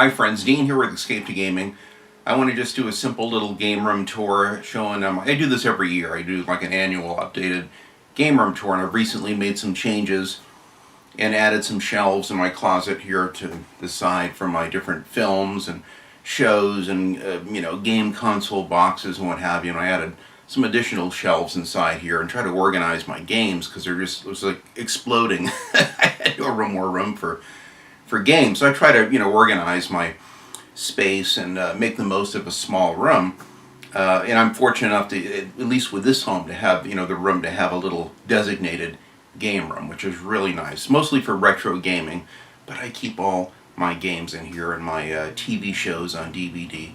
Hi friends, Dean here with Escape to Gaming. I want to just do a simple little game room tour showing I do this every year. I do like an annual updated game room tour, and I've recently made some changes and added some shelves in my closet here to the side for my different films and shows and game console boxes and what have you. And I added some additional shelves inside here and try to organize my games because it was like exploding. I had no more room for games, so I try to organize my space and make the most of a small room. And I'm fortunate enough to, at least with this home, to have the room to have a little designated game room, which is really nice. Mostly for retro gaming, but I keep all my games in here and my TV shows on DVD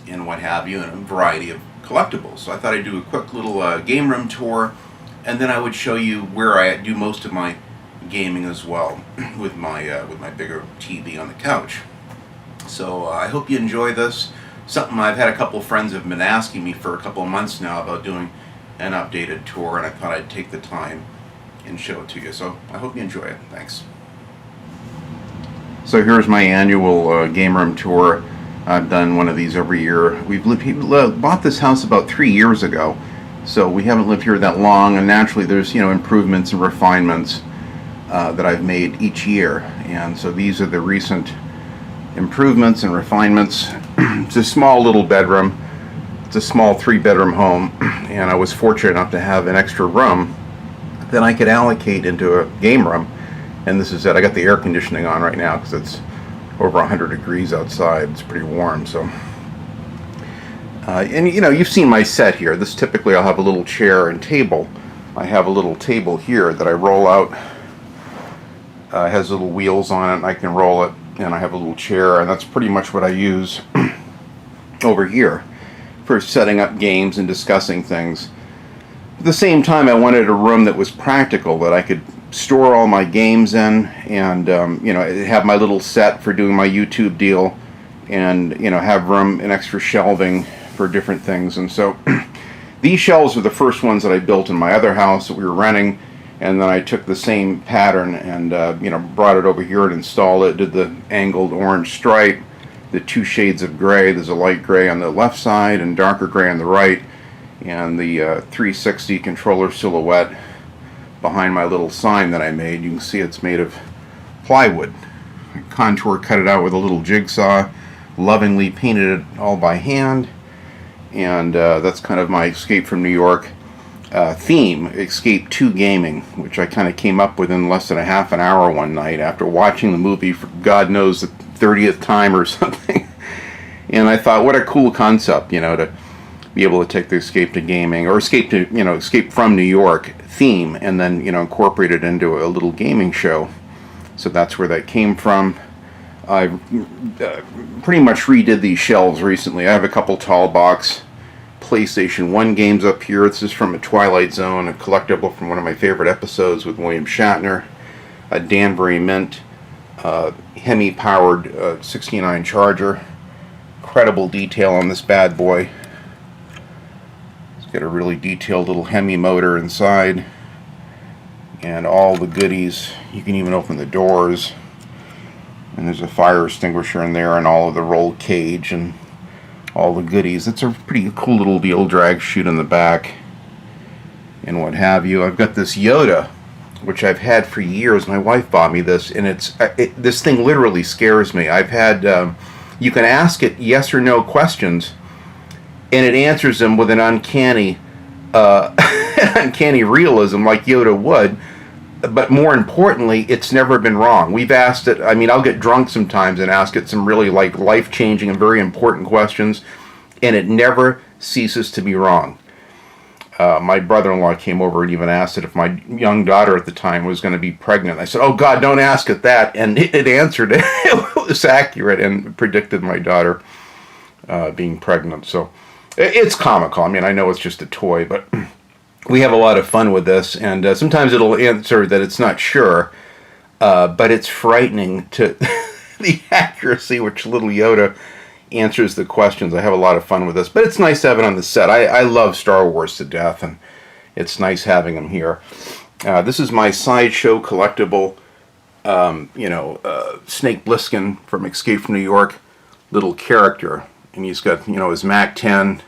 and what have you, and a variety of collectibles. So I thought I'd do a quick little game room tour, and then I would show you where I do most of my gaming as well with my bigger TV on the couch. So I hope you enjoy this. Something I've had a couple of friends have been asking me for a couple of months now about doing an updated tour, and I thought I'd take the time and show it to you. So I hope you enjoy it. Thanks. So here's my annual game room tour. I've done one of these every year. We bought this house about 3 years ago, so we haven't lived here that long, and naturally there's improvements and refinements that I've made each year, and so these are the recent improvements and refinements. It's a small little bedroom. It's a small 3-bedroom home, and I was fortunate enough to have an extra room that I could allocate into a game room, and this is it. I got the air conditioning on right now because it's over 100 degrees outside. It's pretty warm, so and you've seen my set here. This typically I'll have a little chair and table. I have a little table here that I roll out. It has little wheels on it, and I can roll it, and I have a little chair, and that's pretty much what I use over here for setting up games and discussing things. At the same time, I wanted a room that was practical, that I could store all my games in, and have my little set for doing my YouTube deal, and have room and extra shelving for different things. And so these shelves are the first ones that I built in my other house that we were renting. And then I took the same pattern and brought it over here and installed it. Did the angled orange stripe, the 2 shades of gray. There's a light gray on the left side and darker gray on the right, and the 360 controller silhouette behind my little sign that I made. You can see it's made of plywood. I contour cut it out with a little jigsaw, lovingly painted it all by hand, and that's kind of my Escape from New York theme, Escape to Gaming, which I kind of came up with in less than a half an hour one night after watching the movie for God knows the 30th time or something. And I thought, what a cool concept, to be able to take the Escape to Gaming, or Escape from New York theme, and then incorporate it into a little gaming show. So that's where that came from. I pretty much redid these shelves recently. I have a couple tall box PlayStation 1 games up here. This is from a Twilight Zone, a collectible from one of my favorite episodes with William Shatner. A Danbury Mint Hemi-powered 69 Charger. Incredible detail on this bad boy. It's got a really detailed little Hemi motor inside, and all the goodies. You can even open the doors, and there's a fire extinguisher in there, and all of the roll cage and all the goodies. It's a pretty cool little deal, drag chute in the back and what have you. I've got this Yoda, which I've had for years. My wife bought me this, and this thing literally scares me. I've had you can ask it yes or no questions, and it answers them with an uncanny uncanny realism like Yoda would. But more importantly, it's never been wrong. We've asked it, I'll get drunk sometimes and ask it some really life-changing and very important questions, and it never ceases to be wrong. My brother-in-law came over and even asked it if my young daughter at the time was going to be pregnant. I said, oh God, don't ask it that. And it answered it. It was accurate and predicted my daughter being pregnant. So it's comical. I know it's just a toy, but we have a lot of fun with this, and sometimes it'll answer that it's not sure, but it's frightening to the accuracy which little Yoda answers the questions. I have a lot of fun with this, but it's nice to have it on the set. I love Star Wars to death, and it's nice having them here. This is my sideshow collectible Snake Plissken from Escape from New York. little character. And he's got, you know, his MAC-10,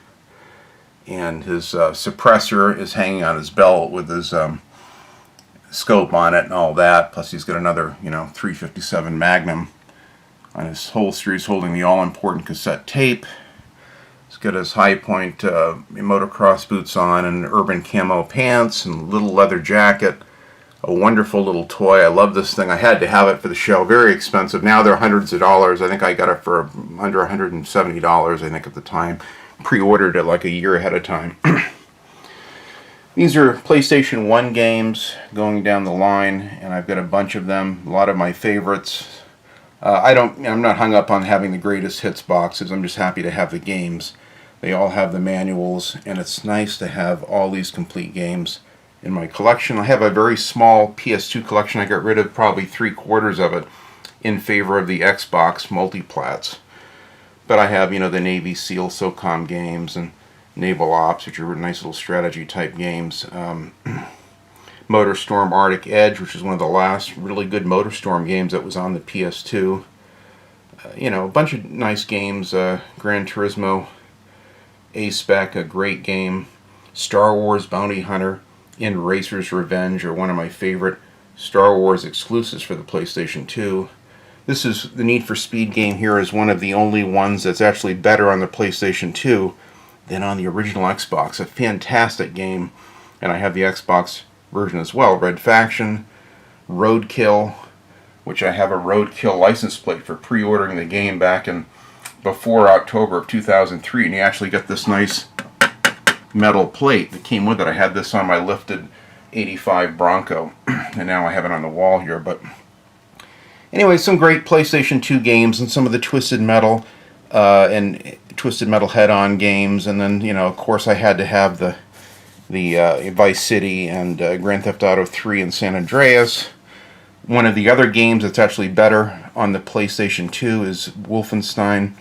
and his suppressor is hanging on his belt with his scope on it and all that. Plus he's got another, you know, 357 Magnum on his holster. He's holding the all-important cassette tape. He's got his high point motocross boots on and urban camo pants and little leather jacket. A wonderful little toy. I love this thing. I had to have it for the show. Very expensive. Now they're hundreds of dollars. I think I got it for under $170, I think, at the time. Pre-ordered it like a year ahead of time. These are PlayStation 1 games going down the line, and I've got a bunch of them. A lot of my favorites. I'm not hung up on having the greatest hits boxes. I'm just happy to have the games. They all have the manuals, and it's nice to have all these complete games in my collection. I have a very small PS2 collection. I got rid of probably 3/4 of it in favor of the Xbox multiplats. But I have, you know, the Navy SEAL SOCOM games and Naval Ops, which are nice little strategy type games. MotorStorm Arctic Edge, which is one of the last really good MotorStorm games that was on the PS2. You know, a bunch of nice games. Gran Turismo, A-Spec, a great game. Star Wars Bounty Hunter and Racer's Revenge are one of my favorite Star Wars exclusives for the PlayStation 2. This is the Need for Speed game here is one of the only ones that's actually better on the PlayStation 2 than on the original Xbox. A fantastic game, and I have the Xbox version as well. Red Faction, Roadkill, which I have a Roadkill license plate for pre-ordering the game back in before October of 2003, and you actually get this nice metal plate that came with it. I had this on my lifted 85 Bronco, and now I have it on the wall here. But anyway, some great PlayStation 2 games and some of the Twisted Metal and Twisted Metal Head-On games, and then, you know, of course I had to have the Vice City and Grand Theft Auto 3 and San Andreas. One of the other games that's actually better on the PlayStation 2 is Wolfenstein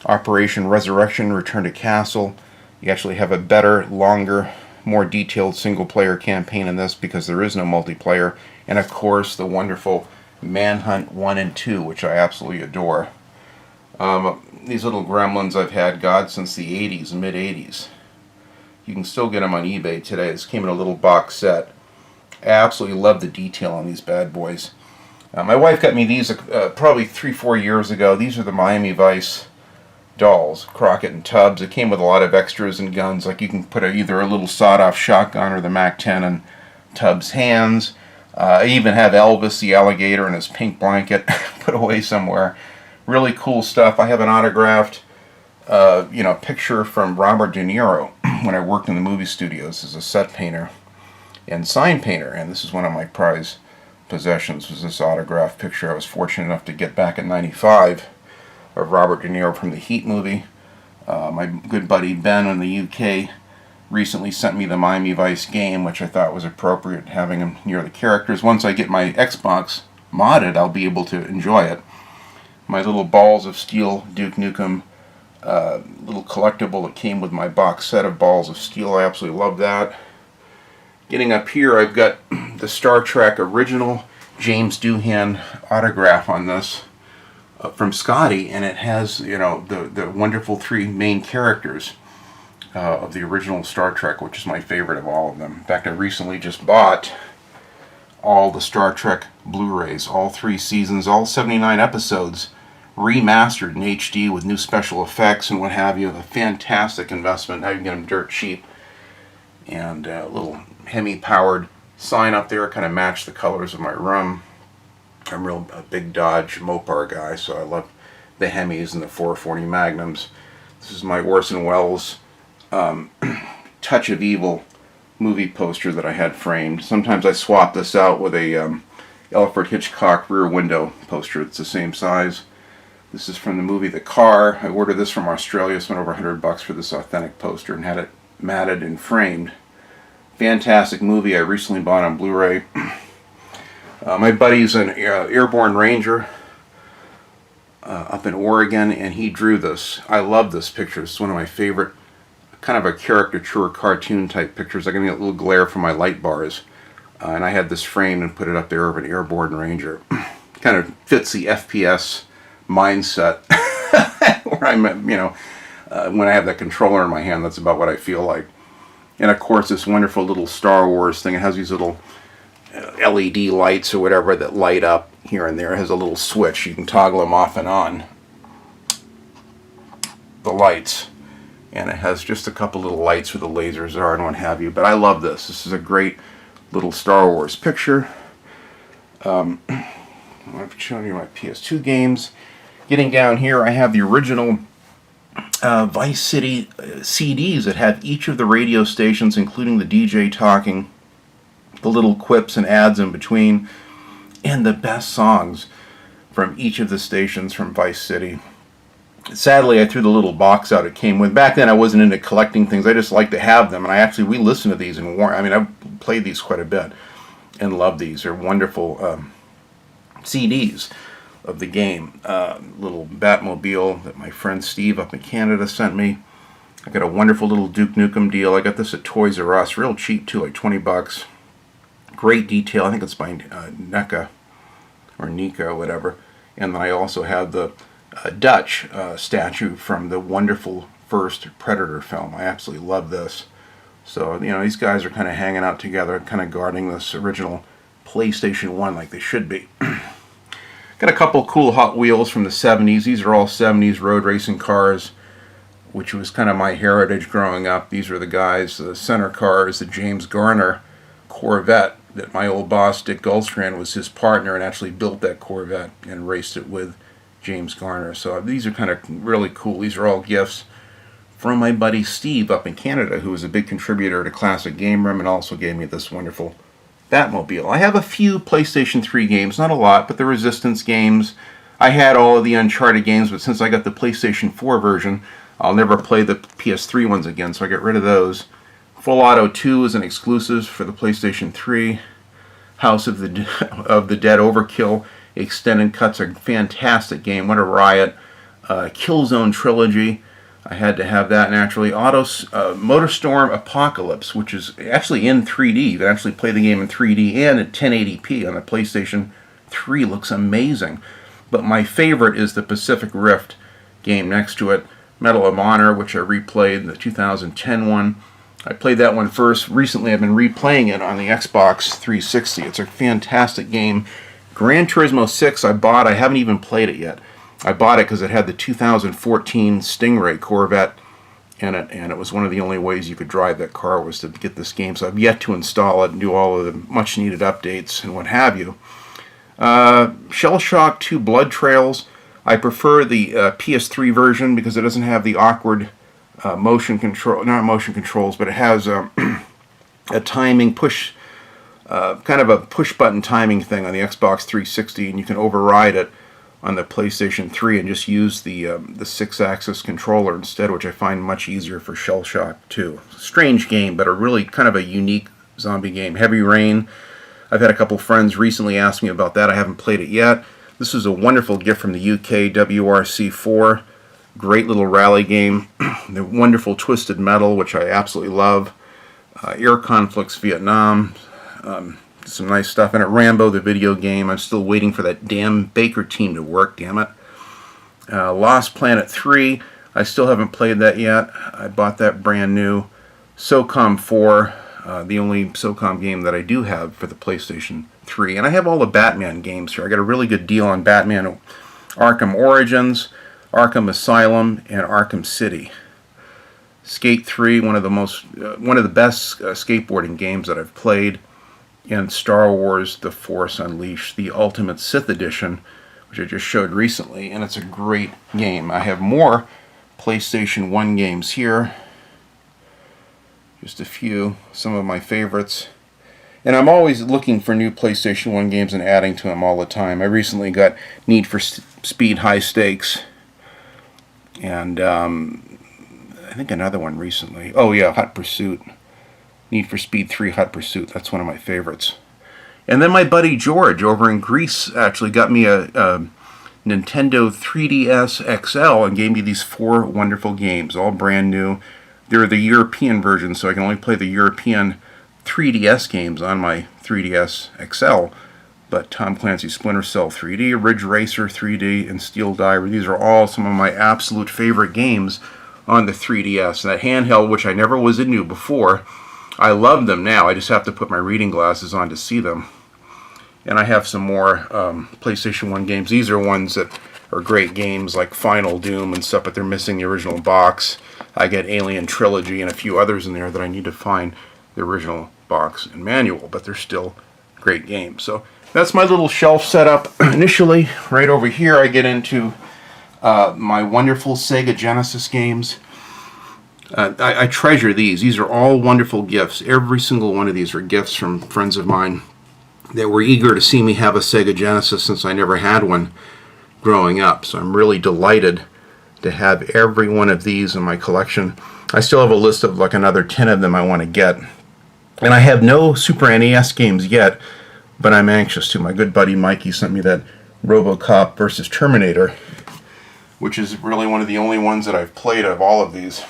Operation Resurrection Return to Castle. You actually have a better, longer, more detailed single-player campaign in this because there is no multiplayer. And of course the wonderful Manhunt 1 and 2, which I absolutely adore. These little gremlins I've had, God, since the 80s, mid-80s. You can still get them on eBay today. This came in a little box set. I absolutely love the detail on these bad boys. My wife got me these probably 3-4 years ago. These are the Miami Vice dolls, Crockett and Tubbs. It came with a lot of extras and guns, like you can put either a little sawed-off shotgun or the MAC-10 in Tubbs' hands. I even have Elvis the alligator in his pink blanket put away somewhere. Really cool stuff. I have an autographed picture from Robert De Niro when I worked in the movie studios as a set painter and sign painter, and this is one of my prized possessions, was this autographed picture I was fortunate enough to get back in '95 of Robert De Niro from the Heat movie. My good buddy Ben in the UK recently sent me the Miami Vice game, which I thought was appropriate, having him near the characters. Once I get my Xbox modded, I'll be able to enjoy it. My little Balls of Steel Duke Nukem little collectible that came with my box set of Balls of Steel. I absolutely love that. Getting up here, I've got the Star Trek original James Doohan autograph on this from Scotty, and it has, you know, the wonderful 3 main characters of the original Star Trek, which is my favorite of all of them. In fact, I recently just bought all the Star Trek Blu-rays, all 3 seasons, all 79 episodes, remastered in HD with new special effects and what have you. A fantastic investment. Now you can get them dirt cheap. And a little Hemi-powered sign up there, kind of match the colors of my room. I'm a big Dodge Mopar guy, so I love the Hemis and the 440 Magnums. This is my Orson Welles Touch of Evil movie poster that I had framed. Sometimes I swap this out with a Alfred Hitchcock Rear Window poster. It's the same size. This is from the movie The Car. I ordered this from Australia. Spent over $100 for this authentic poster and had it matted and framed. Fantastic movie. I recently bought on Blu-ray. My buddy's an airborne ranger up in Oregon, and he drew this. I love this picture. It's one of my favorite, kind of a caricature cartoon type pictures. I can get a little glare from my light bars. And I had this framed and put it up there of an airborne ranger. Kind of fits the FPS mindset where I'm, when I have that controller in my hand, that's about what I feel like. And of course, this wonderful little Star Wars thing. It has these little LED lights or whatever that light up here and there. It has a little switch. You can toggle them off and on, the lights. And it has just a couple little lights where the lasers are and what have you. But I love this. This is a great little Star Wars picture. I've shown you my PS2 games. Getting down here, I have the original Vice City CDs that have each of the radio stations, including the DJ talking, the little quips and ads in between, and the best songs from each of the stations from Vice City. Sadly, I threw the little box out it came with. Back then, I wasn't into collecting things. I just like to have them, and we listened to these and I've played these quite a bit and love these. They're wonderful CDs of the game. Little Batmobile that my friend Steve up in Canada sent me. I got a wonderful little Duke Nukem deal. I got this at Toys R Us, real cheap too, like 20 bucks. Great detail. I think it's by NECA or Nika, whatever. And then I also have the Dutch statue from the wonderful first Predator film. I absolutely love this. So, these guys are kind of hanging out together, kind of guarding this original PlayStation 1 like they should be. Got a couple cool Hot Wheels from the 70s. These are all 70s road racing cars, which was kind of my heritage growing up. These are the guys. The center car is the James Garner Corvette that my old boss, Dick Goldstrand, was his partner and actually built that Corvette and raced it with James Garner. So these are kind of really cool. These are all gifts from my buddy Steve up in Canada, who was a big contributor to Classic Game Room and also gave me this wonderful Batmobile. I have a few PlayStation 3 games, not a lot, but the Resistance games. I had all of the Uncharted games, but since I got the PlayStation 4 version, I'll never play the PS3 ones again, so I got rid of those. Full Auto 2 is an exclusive for the PlayStation 3. House of the Dead Overkill Extended Cuts, a fantastic game. What a riot. Killzone Trilogy. I had to have that naturally. MotorStorm Apocalypse, which is actually in 3D. You can actually play the game in 3D and at 1080p on the PlayStation 3. Looks amazing. But my favorite is the Pacific Rift game next to it. Medal of Honor, which I replayed, the 2010 one. I played that one first. Recently, I've been replaying it on the Xbox 360. It's a fantastic game. Gran Turismo 6 I bought. I haven't even played it yet. I bought it because it had the 2014 Stingray Corvette in it, and it was one of the only ways you could drive that car was to get this game. So I've yet to install it and do all of the much-needed updates and what have you. Shell Shock 2 Blood Trails. I prefer the PS3 version because it doesn't have the awkward motion control, not motion controls, but it has a timing push, kind of a push-button timing thing on the Xbox 360, and you can override it on the PlayStation 3 and just use the 6-axis controller instead, which I find much easier for Shell Shock 2. Strange game, but a really kind of a unique zombie game. Heavy Rain. I've had a couple friends recently ask me about that. I haven't played it yet. This is a wonderful gift from the UK, WRC4. Great little rally game. The wonderful Twisted Metal, which I absolutely love. Air Conflicts Vietnam. Some nice stuff in it. Rambo, the video game. I'm still waiting for that damn Baker team to work, damn it. Lost Planet 3. I still haven't played that yet. I bought that brand new. SOCOM 4. The only SOCOM game that I do have for the PlayStation 3. And I have all the Batman games here. I got a really good deal on Batman Arkham Origins, Arkham Asylum, and Arkham City. Skate 3, one of the best skateboarding games that I've played. And Star Wars The Force Unleashed, the Ultimate Sith Edition, which I just showed recently, and it's a great game. I have more PlayStation 1 games here. Just a few, some of my favorites. And I'm always looking for new PlayStation 1 games and adding to them all the time. I recently got Need for Speed High Stakes, and I think another one recently. Oh yeah, Hot Pursuit. Need for Speed 3 Hot Pursuit. That's one of my favorites. And then my buddy George over in Greece actually got me a Nintendo 3DS XL and gave me these 4 wonderful games, all brand new. They're the European version, so I can only play the European 3DS games on my 3DS XL. but Tom Clancy's Splinter Cell 3D, Ridge Racer 3D, and Steel Diver. These are all some of my absolute favorite games on the 3DS. And that handheld, which I never was into before, I love them now. I just have to put my reading glasses on to see them. And I have some more PlayStation 1 games. These are ones that are great games like Final Doom and stuff, but they're missing the original box. I get Alien Trilogy and a few others in there that I need to find the original box and manual, but they're still great games. So that's my little shelf setup. Initially, right over here, I get into my wonderful Sega Genesis games. I treasure these. These are all wonderful gifts. Every single one of these are gifts from friends of mine that were eager to see me have a Sega Genesis since I never had one growing up. So I'm really delighted to have every one of these in my collection. I still have a list of like another 10 of them I want to get. And I have no Super NES games yet, but I'm anxious to. My good buddy Mikey sent me that RoboCop versus Terminator, which is really one of the only ones that I've played of all of these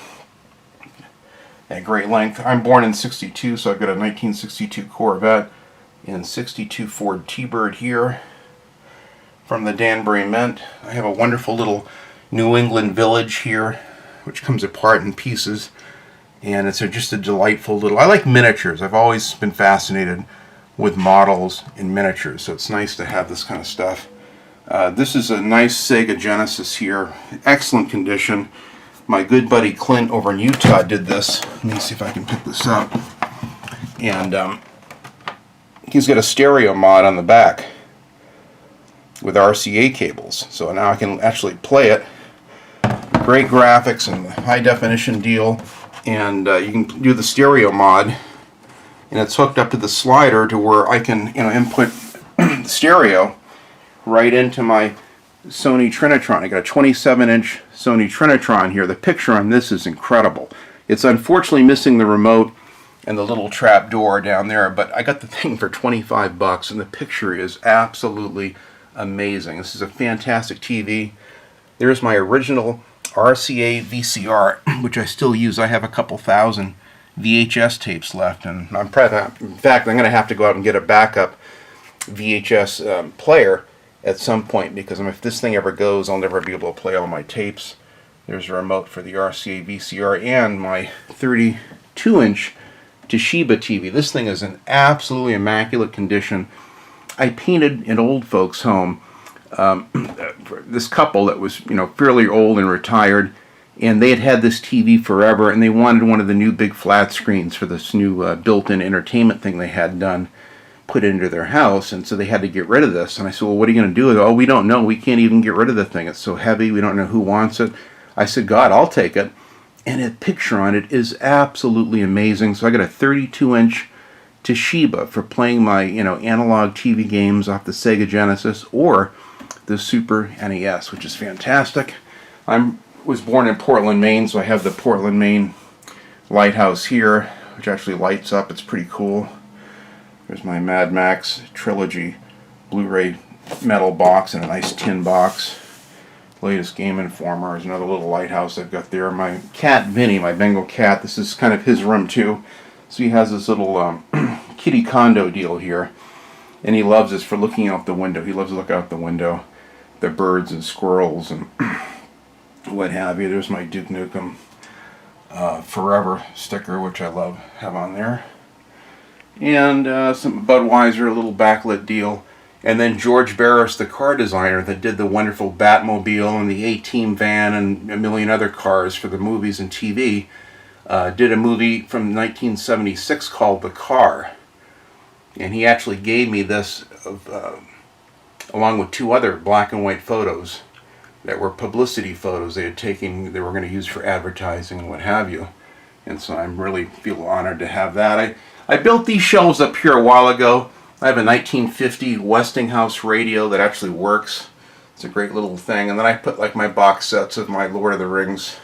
at great length. I'm born in '62, so I've got a 1962 Corvette and '62 Ford T-Bird here from the Danbury Mint. I have a wonderful little New England village here, which comes apart in pieces, and it's just a delightful little... I like miniatures. I've always been fascinated with models and miniatures, so it's nice to have this kind of stuff. This is a nice Sega Genesis here, excellent condition. My good buddy Clint over in Utah did this. Let me see if I can pick this up. And he's got a stereo mod on the back with RCA cables, so now I can actually play it. Great graphics and high definition deal, and you can do the stereo mod, and it's hooked up to the slider to where I can, input stereo right into my Sony Trinitron. I got a 27-inch Sony Trinitron here. The picture on this is incredible. It's unfortunately missing the remote and the little trap door down there, but I got the thing for 25 bucks, and the picture is absolutely amazing. This is a fantastic TV. There's my original RCA VCR, which I still use. I have a couple thousand VHS tapes left, and in fact, I'm going to have to go out and get a backup VHS player at some point, because if this thing ever goes, I'll never be able to play all my tapes. There's a remote for the RCA VCR and my 32-inch Toshiba TV. This thing is in absolutely immaculate condition. I painted an old folks' home. This couple that was, fairly old and retired, and they had had this TV forever, and they wanted one of the new big flat screens for this new built-in entertainment thing they had done, put into their house, and so they had to get rid of this. And I said, well, what are you going to do with it? Oh, we don't know. We can't even get rid of the thing. It's so heavy. We don't know who wants it. I said, God, I'll take it. And the picture on it is absolutely amazing. So I got a 32-inch Toshiba for playing my, analog TV games off the Sega Genesis or the Super NES, which is fantastic. I was born in Portland, Maine, so I have the Portland, Maine lighthouse here, which actually lights up. It's pretty cool. There's my Mad Max Trilogy Blu-ray metal box in a nice tin box. Latest Game Informer. There's another little lighthouse I've got there. My cat Vinny, my Bengal cat, this is kind of his room too. So he has this little kitty condo deal here, and he loves this for looking out the window. He loves to look out the window, the birds and squirrels and what have you. There's my Duke Nukem Forever sticker, which I love, have on there. And some Budweiser, a little backlit deal. And then George Barris, the car designer that did the wonderful Batmobile and the A-Team van and a million other cars for the movies and TV, did a movie from 1976 called The Car. And he actually gave me this along with two other black and white photos that were publicity photos they had taken, they were going to use for advertising and what have you. And so I really feel honored to have that. I built these shelves up here a while ago. I have a 1950 Westinghouse radio that actually works. It's a great little thing. And then I put like my box sets of my Lord of the Rings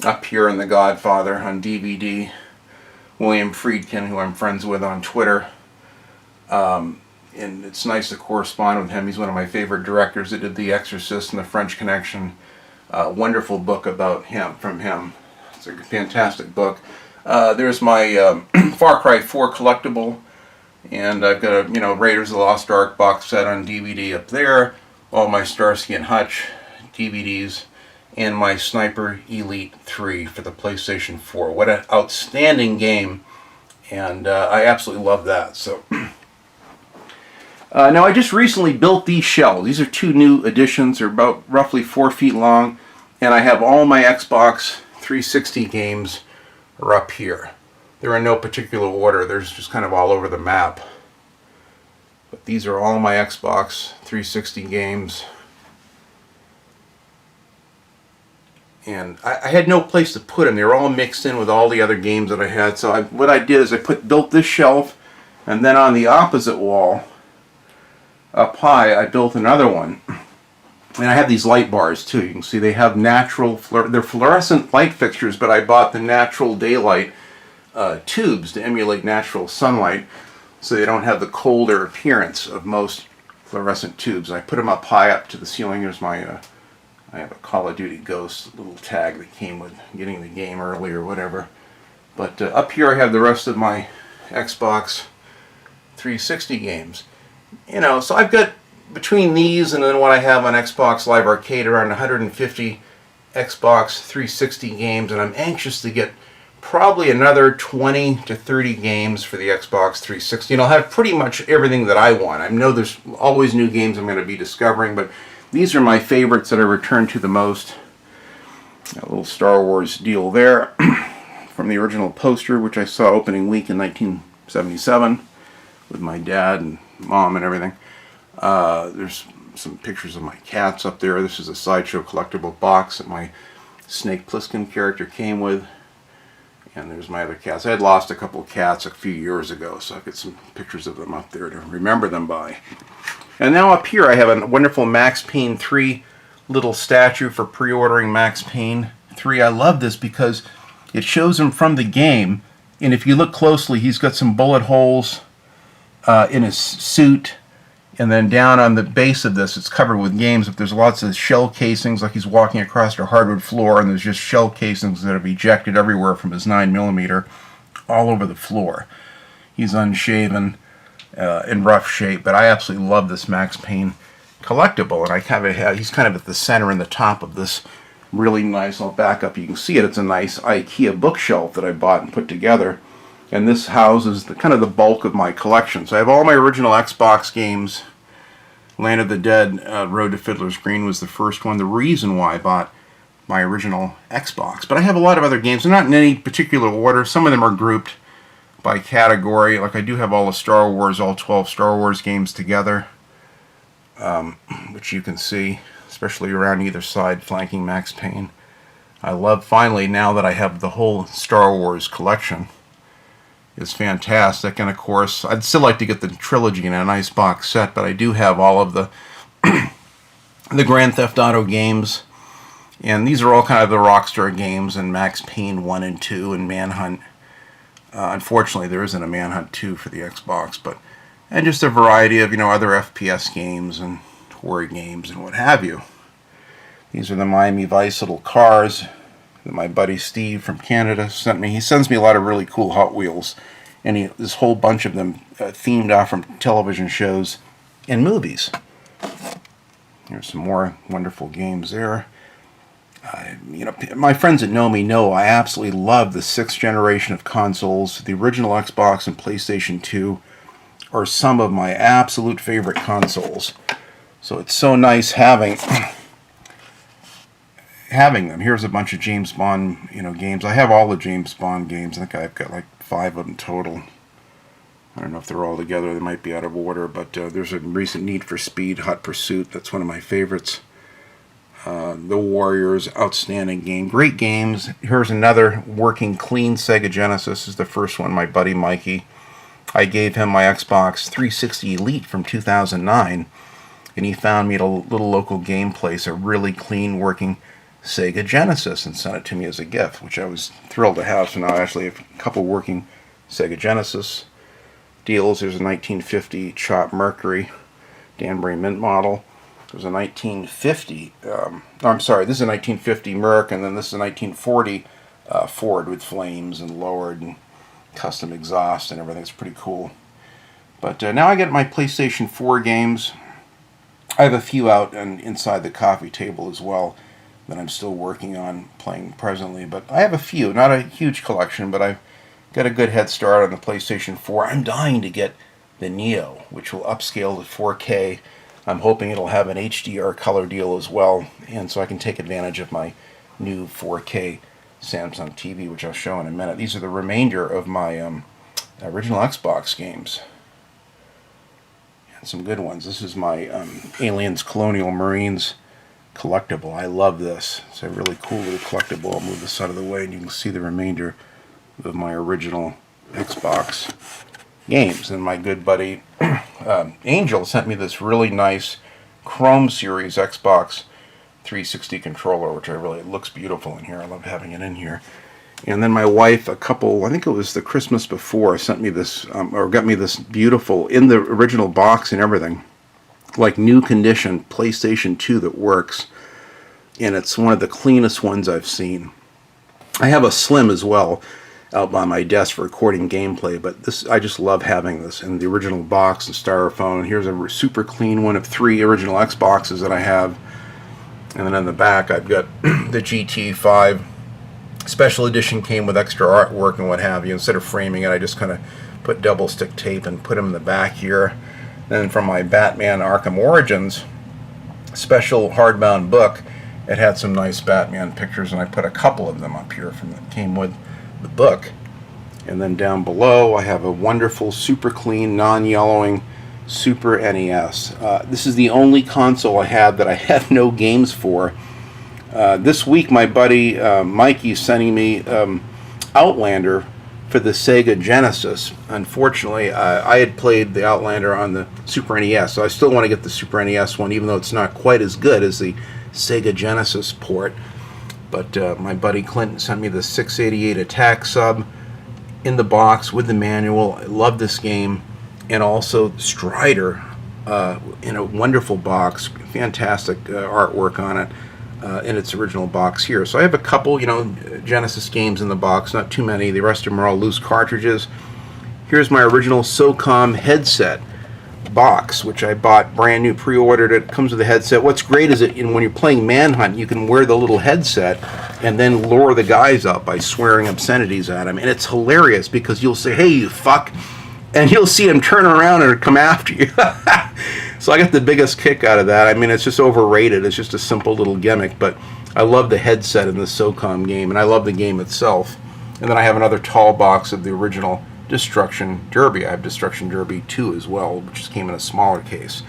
up here and The Godfather on DVD. William Friedkin, who I'm friends with on Twitter. And it's nice to correspond with him. He's one of my favorite directors that did The Exorcist and The French Connection. Wonderful book about him, from him. It's a fantastic book. There's my Far Cry 4 collectible. And I've got a, Raiders of the Lost Ark box set on DVD up there, all my Starsky and Hutch DVDs, and my Sniper Elite 3 for the PlayStation 4. What an outstanding game, and I absolutely love that. So now I just recently built these shelves. These are 2 new additions. They're about roughly 4 feet long, and I have all my Xbox 360 games are up here. They're in no particular order. They're just kind of all over the map. But these are all my Xbox 360 games. And I had no place to put them. They were all mixed in with all the other games that I had. So what I did is I built this shelf, and then on the opposite wall, up high, I built another one. And I have these light bars too. You can see they have natural, they're fluorescent light fixtures, but I bought the natural daylight tubes to emulate natural sunlight, so they don't have the colder appearance of most fluorescent tubes. I put them up high up to the ceiling. Here's my, I have a Call of Duty Ghost little tag that came with getting the game early or whatever. But up here I have the rest of my Xbox 360 games. So I've got, between these and then what I have on Xbox Live Arcade, around 150 Xbox 360 games, and I'm anxious to get probably another 20 to 30 games for the Xbox 360. And I'll have pretty much everything that I want. I know there's always new games I'm going to be discovering, but these are my favorites that I return to the most. A little Star Wars deal there from the original poster, which I saw opening week in 1977 with my dad and mom and everything. There's some pictures of my cats up there. This is a Sideshow collectible box that my Snake Plissken character came with. And there's my other cats. I had lost a couple of cats a few years ago, so I've got some pictures of them up there to remember them by. And now up here I have a wonderful Max Payne 3 little statue for pre-ordering Max Payne 3. I love this because it shows him from the game, and if you look closely, he's got some bullet holes in his suit. And then down on the base of this, it's covered with games. But there's lots of shell casings, like he's walking across a hardwood floor, and there's just shell casings that have ejected everywhere from his 9mm all over the floor. He's unshaven, in rough shape, but I absolutely love this Max Payne collectible. And I kind of have, he's kind of at the center and the top of this really nice. I'll back up. You can see it. It's a nice IKEA bookshelf that I bought and put together. And this houses the kind of the bulk of my collection. So I have all my original Xbox games. Land of the Dead, Road to Fiddler's Green was the first one. The reason why I bought my original Xbox. But I have a lot of other games. They're not in any particular order. Some of them are grouped by category. Like I do have all the Star Wars, all 12 Star Wars games together. Which you can see, especially around either side, flanking Max Payne. I love, finally, now that I have the whole Star Wars collection. Is fantastic, and of course I'd still like to get the trilogy in a nice box set, but I do have all of the the Grand Theft Auto games, and these are all kind of the Rockstar games, and Max Payne 1 and 2 and Manhunt. Unfortunately there isn't a Manhunt 2 for the Xbox, but and just a variety of other FPS games and horror games and what have you. These are the Miami Vice little cars that my buddy Steve from Canada sent me. He sends me a lot of really cool Hot Wheels, and this whole bunch of them themed off from television shows and movies. Here's some more wonderful games there. My friends that know me know I absolutely love the 6th generation of consoles. The original Xbox and PlayStation 2 are some of my absolute favorite consoles. So it's so nice having them. Here's a bunch of James Bond, games. I have all the James Bond games. I think I've got like 5 of them total. I don't know if they're all together. They might be out of order, but there's a recent Need for Speed, Hot Pursuit. That's one of my favorites. The Warriors, outstanding game. Great games. Here's another working clean Sega Genesis. This is the first one, my buddy Mikey. I gave him my Xbox 360 Elite from 2009, and he found me at a little local game place, a really clean working Sega Genesis, and sent it to me as a gift, which I was thrilled to have. So now I actually have a couple working Sega Genesis deals. There's a 1950 Chop Mercury Danbury Mint model. There's a 1950, I'm sorry, this is a 1950 Merc, and then this is a 1940 Ford with flames and lowered and custom exhaust and everything. It's pretty cool. But now I get my PlayStation 4 games. I have a few out and inside the coffee table as well that I'm still working on playing presently. But I have a few, not a huge collection, but I've got a good head start on the PlayStation 4. I'm dying to get the Neo, which will upscale to 4K. I'm hoping it'll have an HDR color deal as well, and so I can take advantage of my new 4K Samsung TV, which I'll show in a minute. These are the remainder of my original Xbox games. And some good ones. This is my Aliens Colonial Marines collectible. I love this. It's a really cool little collectible. I'll move this out of the way and you can see the remainder of my original Xbox games. And my good buddy Angel sent me this really nice Chrome Series Xbox 360 controller, which it looks beautiful in here. I love having it in here. And then my wife, I think it was the Christmas before, sent me this, or got me this beautiful, in the original box and everything, like new condition PlayStation 2 that works. And it's one of the cleanest ones I've seen. I have a Slim as well out by my desk for recording gameplay, but this, I just love having this in the original box and styrofoam. Here's a super clean one of 3 original Xboxes that I have. And then on the back I've got the GT5 Special Edition, came with extra artwork and what have you. Instead of framing it, I just kind of put double stick tape and put them in the back here. Then from my Batman Arkham Origins special hardbound book, it had some nice Batman pictures, and I put a couple of them up here from that came with the book. And then down below I have a wonderful, super clean, non-yellowing Super NES. This is the only console I have that I have no games for. This week my buddy Mikey's sending me Outlander for the Sega Genesis. Unfortunately, I had played the Outlander on the Super NES, so I still want to get the Super NES one, even though it's not quite as good as the Sega Genesis port. But my buddy Clinton sent me the 688 Attack sub in the box with the manual. I love this game. And also Strider in a wonderful box. Fantastic artwork on it in its original box here. So I have a couple, Genesis games in the box, not too many. The rest of them are all loose cartridges. Here's my original SOCOM headset box, which I bought brand new, pre-ordered it. Comes with a headset. What's great is that when you're playing Manhunt, you can wear the little headset and then lure the guys up by swearing obscenities at them. And it's hilarious because you'll say, "Hey, you fuck," and you'll see him turn around and come after you. So I got the biggest kick out of that. I mean, it's just overrated. It's just a simple little gimmick, but I love the headset in the SOCOM game, and I love the game itself. And then I have another tall box of the original Destruction Derby. I have Destruction Derby 2 as well, which just came in a smaller case.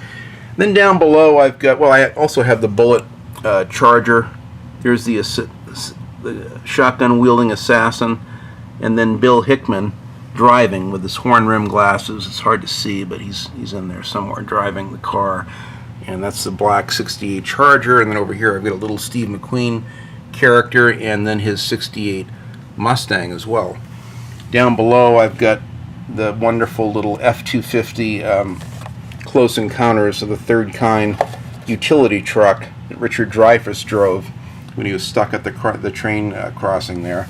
Then down below I've got, I also have the Bullet Charger. Here's the shotgun-wielding assassin, and then Bill Hickman driving with his horn-rimmed glasses. It's hard to see, but he's in there somewhere driving the car. And that's the black 68 Charger. And then over here I've got a little Steve McQueen character, and then his 68 Mustang as well. Down below I've got the wonderful little F-250 Close Encounters of the Third Kind utility truck that Richard Dreyfuss drove when he was stuck at the train crossing there.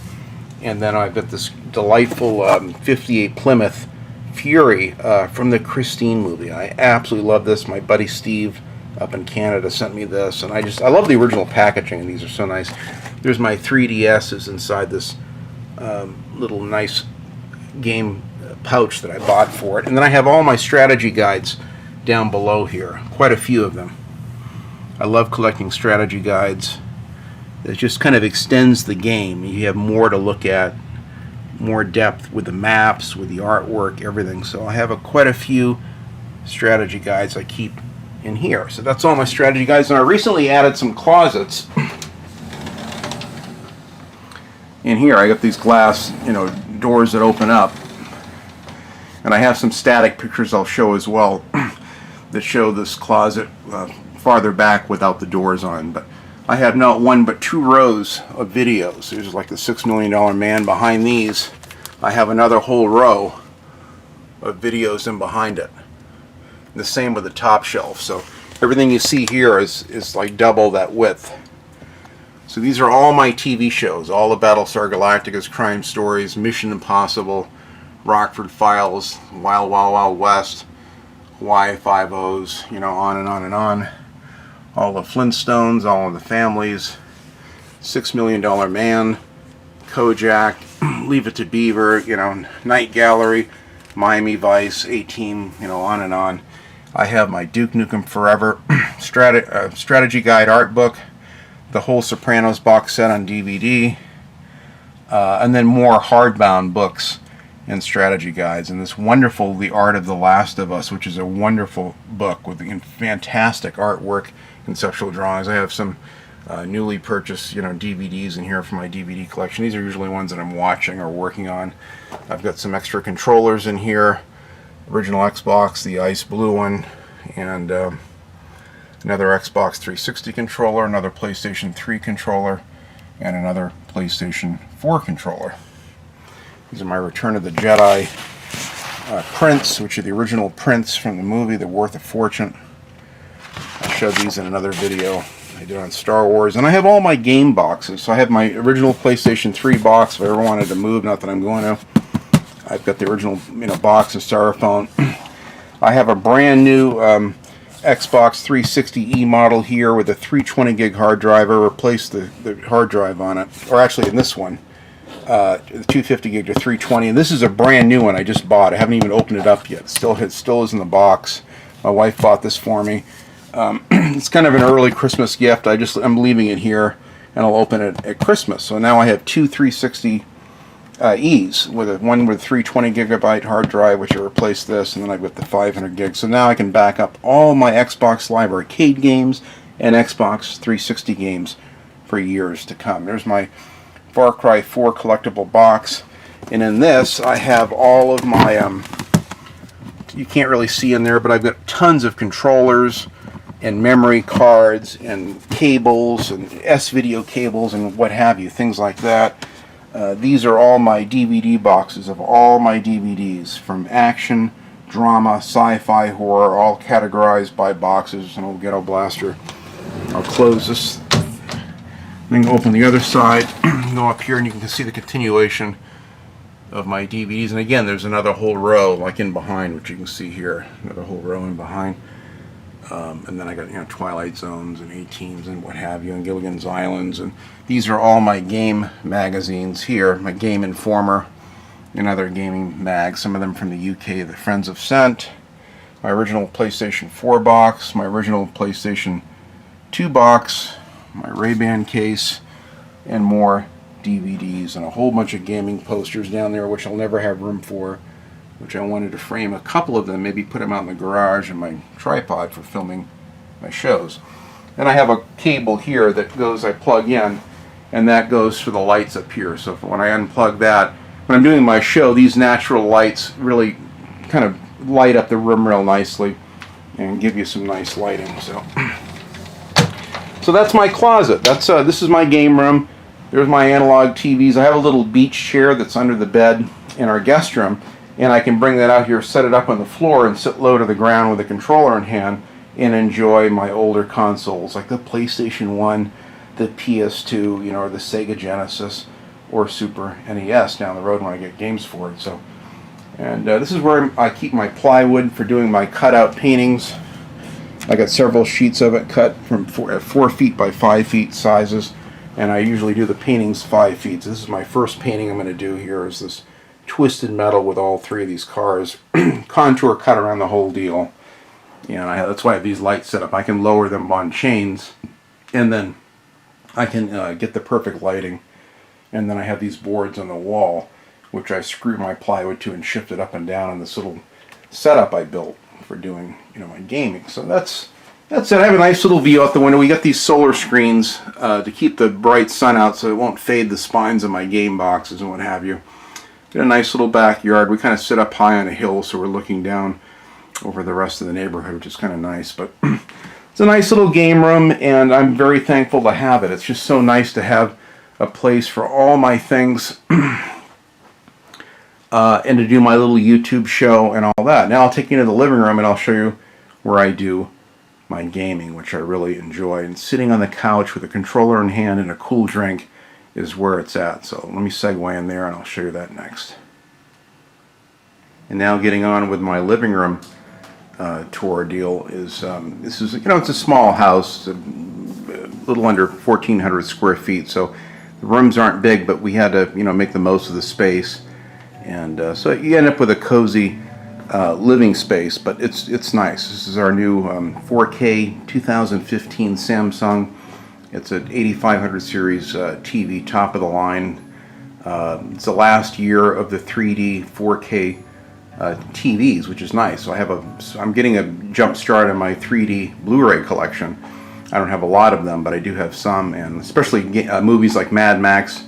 And then I've got this delightful 58 Plymouth Fury from the Christine movie. I absolutely love this. My buddy Steve up in Canada sent me this, and I love the original packaging. These are so nice. There's my 3DSs inside this little nice game pouch that I bought for it. And then I have all my strategy guides down below here. Quite a few of them. I love collecting strategy guides. It just kind of extends the game. You have more to look at, more depth with the maps, with the artwork, everything. So I have quite a few strategy guides I keep in here. So that's all my strategy guides. And I recently added some closets. In here I got these glass, doors that open up. And I have some static pictures I'll show as well that show this closet farther back without the doors on. But I have not one but 2 rows of videos. There's like the $6 Million Man behind these. I have another whole row of videos in behind it. The same with the top shelf. So everything you see here is like double that width. So these are all my TV shows. All the Battlestar Galactica's crime stories, Mission Impossible, Rockford Files, Wild Wild Wild West, Hawaii Five-O's, you know, on and on and on. All the Flintstones, all of the families, $6 Million Man, Kojak, Leave It to Beaver, you know, Night Gallery, Miami Vice, 18, you know, on and on. I have my Duke Nukem Forever strategy guide art book, the whole Sopranos box set on DVD, and then more hardbound books and strategy guides, and this wonderful The Art of the Last of Us, which is a wonderful book with fantastic artwork, conceptual drawings. I have some newly purchased, you know, DVDs in here for my DVD collection. These are usually ones that I'm watching or working on. I've got some extra controllers in here, original Xbox, the ice blue one, and another Xbox 360 controller, another PlayStation 3 controller, and another PlayStation 4 controller. These are my Return of the Jedi prints, which are the original prints from the movie. They're worth a fortune. I showed these in another video I did on Star Wars. And I have all my game boxes. So I have my original PlayStation 3 box if I ever wanted to move, not that I'm going to. I've got the original, you know, box of Styrofoam. I have a brand new Xbox 360e model here with a 320 gig hard drive. I replaced the hard drive on it, or actually in this one, 250 gig to 320, and this is a brand new one I just bought. I haven't even opened it up yet. It still is in the box. My wife bought this for me. It's kind of an early Christmas gift. I'm leaving it here, and I'll open it at Christmas. So now I have two 360 E's, with one with 320 gigabyte hard drive, which I replaced this, and then I've got the 500 gig. So now I can back up all my Xbox Live Arcade games and Xbox 360 games for years to come. There's my Far Cry 4 collectible box, and in this I have all of my you can't really see in there, but I've got tons of controllers and memory cards and cables and S-video cables and what have you, things like that. These are all my DVD boxes of all my DVDs, from action, drama, sci-fi, horror, all categorized by boxes. And old Ghetto Blaster. I'll close this. Then open the other side, go up here, and you can see the continuation of my DVDs. And again, there's another whole row, like in behind, which you can see here, another whole row in behind. And then I got, you know, Twilight Zones and A-Teens and what have you, and Gilligan's Islands. And these are all my game magazines here, my Game Informer and other gaming mags, some of them from the UK that friends have sent. My original PlayStation 4 box, my original PlayStation 2 box, my Ray-Ban case, and more DVDs, and a whole bunch of gaming posters down there, which I'll never have room for, which I wanted to frame a couple of them, maybe put them out in the garage and my tripod for filming my shows. Then I have a cable here that goes, I plug in, and that goes for the lights up here. So when I unplug that, when I'm doing my show, these natural lights really kind of light up the room real nicely and give you some nice lighting. So that's my closet. This is my game room. There's my analog TVs. I have a little beach chair that's under the bed in our guest room, and I can bring that out here, set it up on the floor, and sit low to the ground with a controller in hand and enjoy my older consoles, like the PlayStation 1, the PS2, you know, or the Sega Genesis or Super NES down the road when I get games for it. So, and this is where I keep my plywood for doing my cutout paintings. I got several sheets of it cut from 4 feet by 5 feet sizes, and I usually do the paintings 5 feet. So this is my first painting I'm going to do here, is this twisted metal with all three of these cars, contour cut around the whole deal. You know, that's why I have these lights set up. I can lower them on chains, and then I can get the perfect lighting. And then I have these boards on the wall, which I screw my plywood to and shift it up and down in this little setup I built for doing, you know, my gaming. So that's it. I have a nice little view out the window. We got these solar screens to keep the bright sun out so it won't fade the spines of my game boxes and what have you. Got a nice little backyard. We kind of sit up high on a hill, so we're looking down over the rest of the neighborhood, which is kind of nice. But it's a nice little game room, and I'm very thankful to have it. It's just so nice to have a place for all my things and to do my little YouTube show and all that. Now I'll take you into the living room and I'll show you where I do my gaming, which I really enjoy. And sitting on the couch with a controller in hand and a cool drink is where it's at. So let me segue in there and I'll show you that next. And now getting on with my living room tour deal is, this is, it's a small house, a little under 1,400 square feet, so the rooms aren't big, but we had to, make the most of the space. And so you end up with a cozy living space, but it's nice. This is our new 4K 2015 Samsung. It's an 8500 series TV, top of the line. It's the last year of the 3D 4K TVs, which is nice. So I'm getting a jump start on my 3D Blu-ray collection. I don't have a lot of them, but I do have some, and especially movies like Mad Max,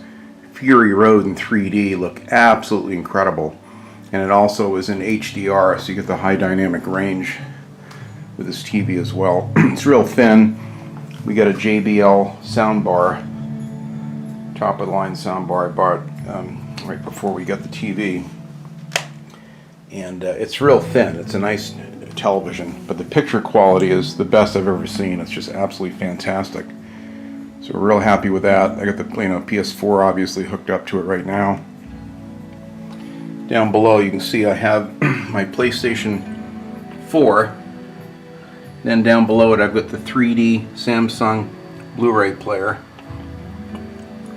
Fury Road in 3D look absolutely incredible. And it also is in HDR, so you get the high dynamic range with this TV as well. It's real thin. We got a JBL soundbar, top of the line soundbar I bought right before we got the TV. And it's real thin. It's a nice television, but the picture quality is the best I've ever seen. It's just absolutely fantastic. So we're real happy with that. I got the PS4 obviously hooked up to it right now. Down below you can see I have my PlayStation 4. Then down below it I've got the 3D Samsung Blu-ray player,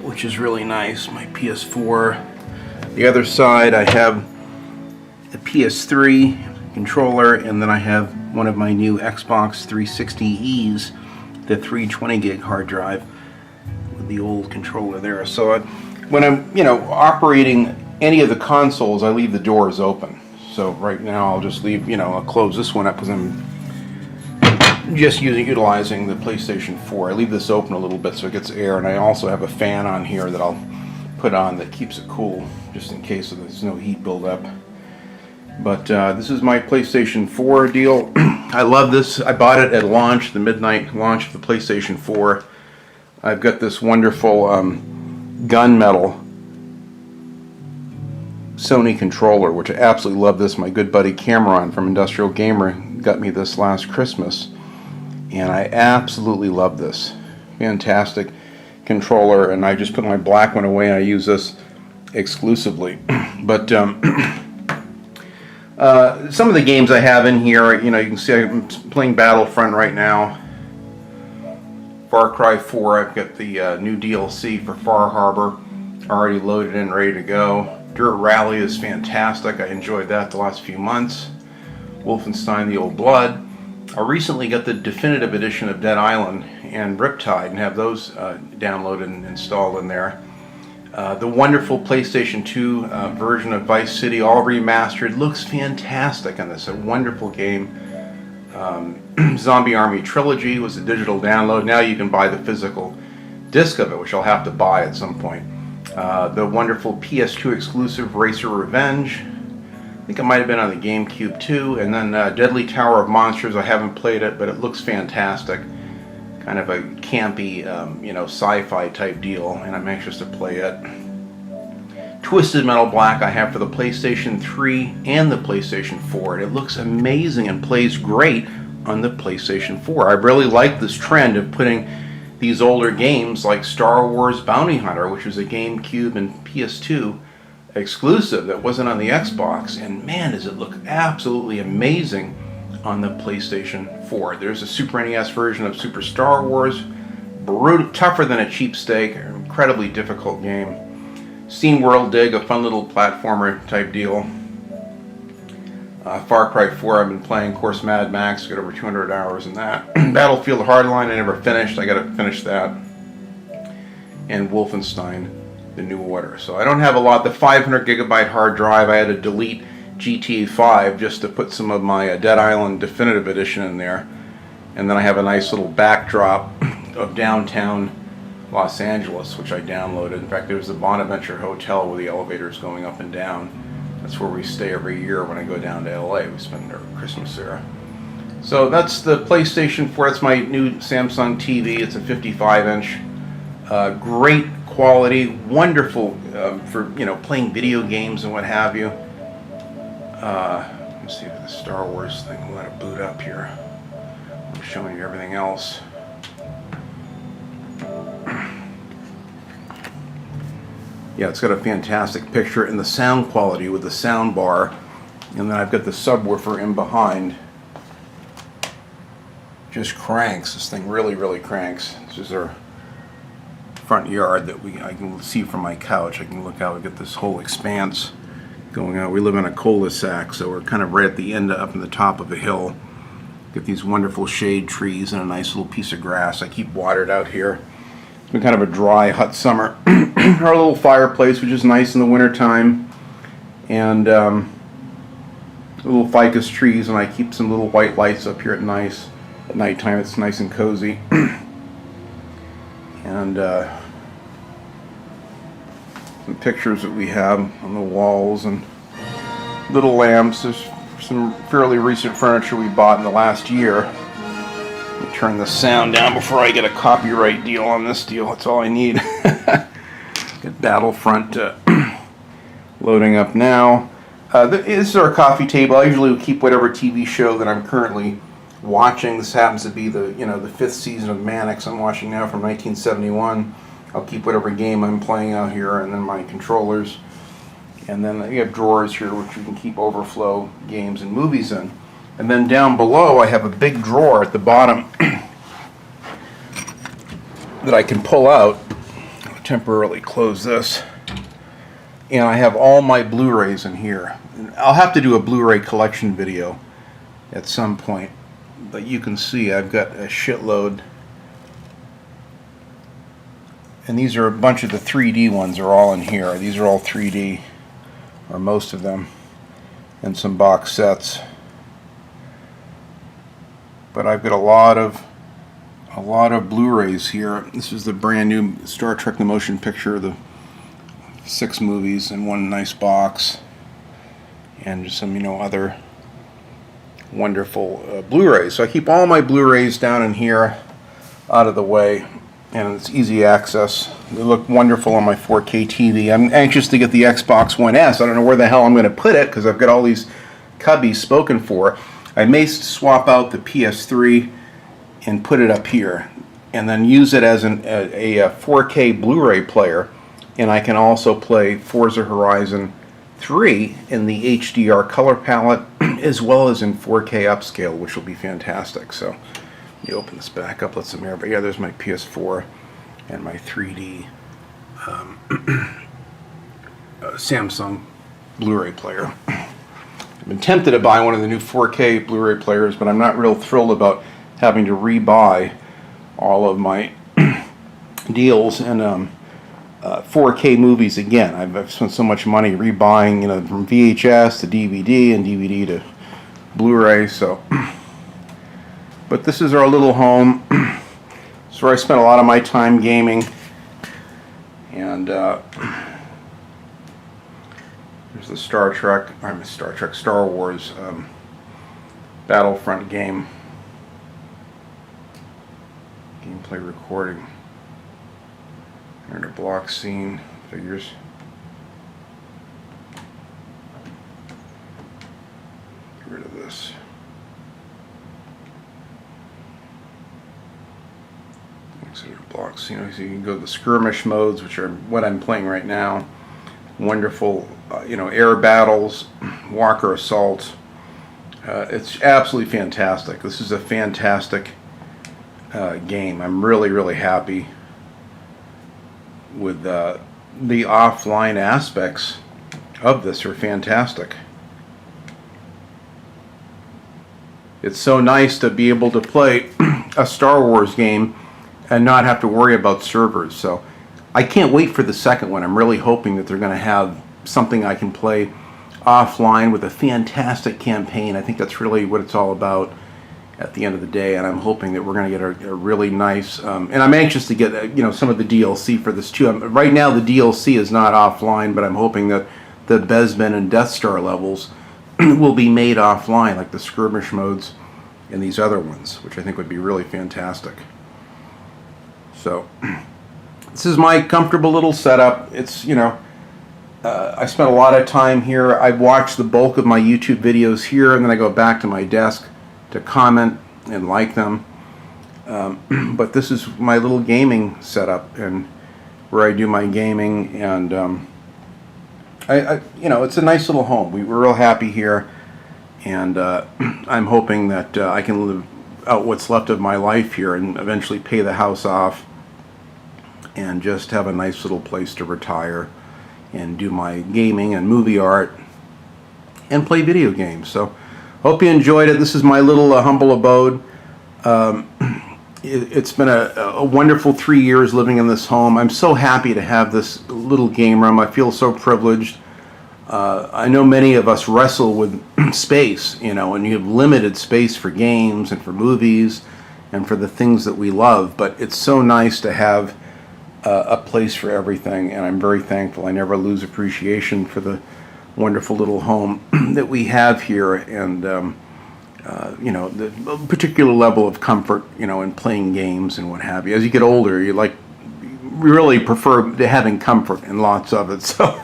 which is really nice. My PS4. The other side I have the PS3 controller, and then I have one of my new Xbox 360Es, the 320 gig hard drive with the old controller there. So when I'm operating any of the consoles, I leave the doors open. So right now I'll just leave, I'll close this one up because I'm just utilizing the PlayStation 4. I leave this open a little bit so it gets air, and I also have a fan on here that I'll put on that keeps it cool just in case there's no heat buildup. But this is my PlayStation 4 deal. I love this. I bought it at launch, the midnight launch of the PlayStation 4. I've got this wonderful gunmetal Sony controller, which I absolutely love. This my good buddy Cameron from Industrial Gamer got me this last Christmas, and I absolutely love this. Fantastic controller, and I just put my black one away and I use this exclusively. But some of the games I have in here, you can see I'm playing Battlefront right now. Far Cry 4, I've got the new DLC for Far Harbor already loaded and ready to go. Dirt Rally is fantastic. I enjoyed that the last few months. Wolfenstein: The Old Blood. I recently got the definitive edition of Dead Island and Riptide and have those downloaded and installed in there. The wonderful PlayStation 2 version of Vice City, all remastered, looks fantastic on this. A wonderful game. Zombie Army Trilogy was a digital download. Now you can buy the physical disc of it, which I'll have to buy at some point. The wonderful PS2 exclusive Racer Revenge. I think it might have been on the GameCube too. And then Deadly Tower of Monsters. I haven't played it, but it looks fantastic. Kind of a campy, sci-fi type deal, and I'm anxious to play it. Twisted Metal Black I have for the PlayStation 3 and the PlayStation 4, and it looks amazing and plays great on the PlayStation 4. I really like this trend of putting these older games like Star Wars Bounty Hunter, which was a GameCube and PS2 exclusive that wasn't on the Xbox, and man, does it look absolutely amazing on the PlayStation 4. There's a Super NES version of Super Star Wars, brutal, tougher than a cheap steak, an incredibly difficult game. SteamWorld Dig, a fun little platformer type deal. Far Cry 4, I've been playing. Of course, Mad Max, got over 200 hours in that. Battlefield Hardline, I never finished. I got to finish that. And Wolfenstein: The New Order. So I don't have a lot. The 500 gigabyte hard drive, I had to delete GTA 5 just to put some of my Dead Island Definitive Edition in there. And then I have a nice little backdrop of downtown Los Angeles, which I downloaded. In fact, there's the Bonaventure Hotel with the elevators going up and down. That's where we stay every year when I go down to LA. We spend our Christmas there. So that's the PlayStation 4. That's my new Samsung TV. It's a 55-inch. Great quality, wonderful for playing video games and what have you. Let's see if the Star Wars thing will let it boot up here. I'm showing you everything else. Yeah, it's got a fantastic picture, and the sound quality with the sound bar And then I've got the subwoofer in behind. Just cranks. This thing really cranks. This is our front yard that I can see from my couch. I can look out and get this whole expanse going out. We live in a cul-de-sac, so we're kind of right at the end, up in the top of a hill. Get these wonderful shade trees and a nice little piece of grass. I keep watered out here. It's been kind of a dry, hot summer. Our little fireplace, which is nice in the wintertime. And little ficus trees, and I keep some little white lights up here at nighttime. It's nice and cozy. And some pictures that we have on the walls and little lamps. There's some fairly recent furniture we bought in the last year. Let me turn the sound down before I get a copyright deal on this deal. That's all I need. Get Battlefront loading up now. This is our coffee table. I usually keep whatever TV show that I'm currently watching. This happens to be the fifth season of Mannix I'm watching now from 1971. I'll keep whatever game I'm playing out here, and then my controllers. And then you have drawers here which you can keep overflow games and movies in. And then down below I have a big drawer at the bottom that I can pull out. I'll temporarily close this. And I have all my Blu-rays in here. And I'll have to do a Blu-ray collection video at some point. But you can see I've got a shitload. And these are a bunch of the 3D ones are all in here. These are all 3D. Or most of them, and some box sets. But I've got a lot of Blu-rays here. This is the brand new Star Trek: The Motion Picture, the 6 movies in one nice box, and just some other wonderful Blu-rays. So I keep all my Blu-rays down in here, out of the way. And it's easy access. They look wonderful on my 4K TV. I'm anxious to get the Xbox One S. I don't know where the hell I'm going to put it because I've got all these cubbies spoken for. I may swap out the PS3 and put it up here, and then use it as a 4K Blu-ray player. And I can also play Forza Horizon 3 in the HDR color palette, as well as in 4K upscale, which will be fantastic. So. You open this back up, let some air, but yeah, there's my PS4 and my 3D Samsung Blu-ray player. I've been tempted to buy one of the new 4K Blu-ray players, but I'm not real thrilled about having to rebuy all of my deals and 4K movies again. I've spent so much money rebuying, from VHS to DVD and DVD to Blu-ray, so... But this is our little home. It's where I spent a lot of my time gaming. And there's the Star Wars Battlefront game. Gameplay recording. Here's a block scene, figures. Get rid of this. Block scene. So you can go to the skirmish modes, which are what I'm playing right now. Wonderful, air battles, Walker Assault. It's absolutely fantastic. This is a fantastic game. I'm really happy with the offline aspects of this are fantastic. It's so nice to be able to play a Star Wars game and not have to worry about servers. So I can't wait for the second one. I'm really hoping that they're going to have something I can play offline with a fantastic campaign. I think that's really what it's all about at the end of the day, and I'm hoping that we're going to get a really nice and I'm anxious to get some of the DLC for this too. Right now the DLC is not offline, but I'm hoping that the Bespin and Death Star levels will be made offline, like the skirmish modes and these other ones, which I think would be really fantastic. So this is my comfortable little setup. It's I spent a lot of time here. I watch the bulk of my YouTube videos here, and then I go back to my desk to comment and like them. But this is my little gaming setup, and where I do my gaming, and it's a nice little home. We're real happy here. and I'm hoping that I can live out what's left of my life here and eventually pay the house off and just have a nice little place to retire and do my gaming and movie art and play video games. So hope you enjoyed it. This is my little humble abode. It's been a wonderful 3 years living in this home. I'm so happy to have this little game room. I feel so privileged. I know many of us wrestle with space, you know, and you have limited space for games and for movies and for the things that we love, but it's so nice to have a place for everything, and I'm very thankful. I never lose appreciation for the wonderful little home that we have here, and you know, the particular level of comfort, you know, in playing games and what have you. As you get older, you really prefer to having comfort and lots of it. So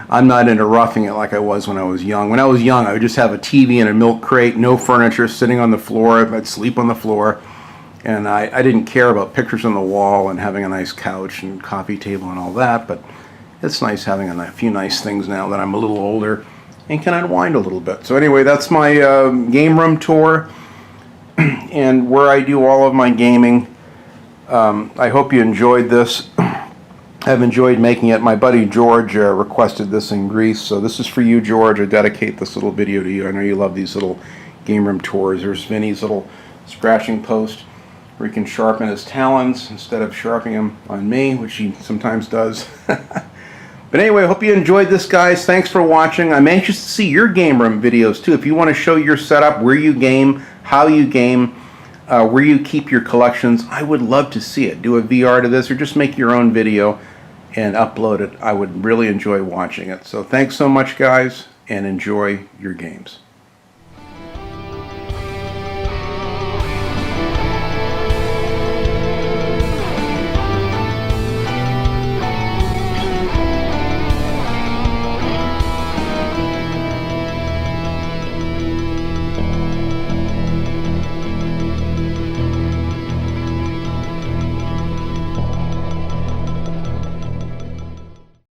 I'm not into roughing it like I was when I was young. When I was young, I would just have a TV and a milk crate, no furniture, sitting on the floor. I'd sleep on the floor, and I didn't care about pictures on the wall and having a nice couch and coffee table and all that. But it's nice having a few nice things now that I'm a little older and can unwind a little bit. So anyway, that's my game room tour and where I do all of my gaming. I hope you enjoyed this. I've enjoyed making it. My buddy George requested this in Greece, so this is for you, George. I dedicate this little video to you. I know you love these little game room tours. There's Vinny's little scratching post where he can sharpen his talons instead of sharpening them on me, which he sometimes does. But anyway, I hope you enjoyed this, guys. Thanks for watching. I'm anxious to see your game room videos, too. If you want to show your setup, where you game, how you game, where you keep your collections, I would love to see it. Do a VR to this or just make your own video and upload it. I would really enjoy watching it. So thanks so much, guys, and enjoy your games.